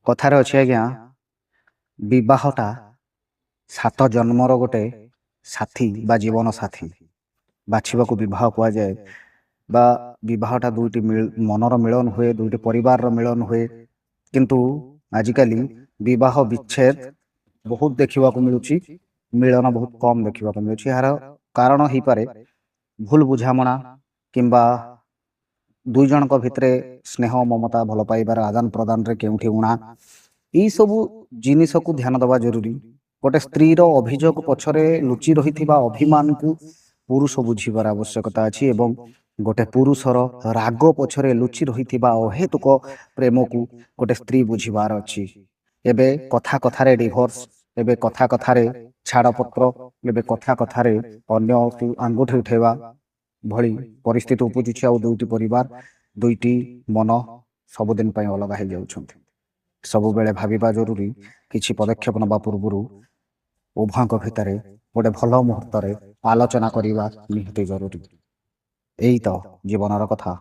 କଥାରେ ଅଛି ଆଜ୍ଞା, ବିବାହଟା 7 ଜନ୍ମର ଗୋଟେ ସାଥୀ ବା ଜୀବନ ସାଥୀ ବାଛିବାକୁ ବିବାହ କୁହାଯାଏ। ବା ବିବାହଟା ଦୁଇଟି ମନର ମିଳନ ହୁଏ, ଦୁଇଟି ପରିବାରର ମିଳନ ହୁଏ। କିନ୍ତୁ ଆଜିକାଲି ବିବାହ ବିଚ୍ଛେଦ ବହୁତ ଦେଖିବାକୁ ମିଳୁଛି, ମିଳନ ବହୁତ କମ୍ ଦେଖିବାକୁ ମିଳୁଛି। ଏହାର କାରଣ ହେଇପାରେ ଭୁଲ ବୁଝାମଣା କିମ୍ବା ଦୁଇ ଜଣଙ୍କ ଭିତରେ ସ୍ନେହ ମମତା ଭଲ ପାଇବାର ଆଦାନ ପ୍ରଦାନରେ କେଉଁଠି ଉଣା, ଏଇସବୁ ଜିନିଷକୁ ଧ୍ୟାନ ଦେବା ଜରୁରୀ। ଗୋଟେ ସ୍ତ୍ରୀର ଅଭିଯୋଗ ପଛରେ ଲୁଚି ରହିଥିବା ଅଭିମାନକୁ ପୁରୁଷ ବୁଝିବାର ଆବଶ୍ୟକତା ଅଛି ଏବଂ ଗୋଟେ ପୁରୁଷର ରାଗ ପଛରେ ଲୁଚି ରହିଥିବା ଅହେତୁକ ପ୍ରେମକୁ ଗୋଟେ ସ୍ତ୍ରୀ ବୁଝିବାର ଅଛି। ଏବେ କଥା କଥାରେ ଡିଭୋର୍ସ, ଏବେ କଥା କଥାରେ ଛାଡ଼ପତ୍ର, ଏବେ କଥା କଥାରେ ଅନ୍ୟକୁ ଆଙ୍ଗୁଠି ଉଠାଇବା ଭଳି ପରିସ୍ଥିତି ଉପୁଜୁଛି। ଆଉ ଦୁଇଟି ପରିବାର, ଦୁଇଟି ମନ ସବୁଦିନ ପାଇଁ ଅଲଗା ହେଇଯାଉଛନ୍ତି। ସବୁବେଳେ ଭାବିବା ଜରୁରୀ, କିଛି ପଦକ୍ଷେପ ନେବା ପୂର୍ବରୁ ଉଭୟଙ୍କ ଭିତରେ ଗୋଟେ ଭଲ ମୁହୂର୍ତ୍ତରେ ଆଲୋଚନା କରିବା ନିହାତି ଜରୁରୀ। ଏଇ ତ ଜୀବନର କଥା।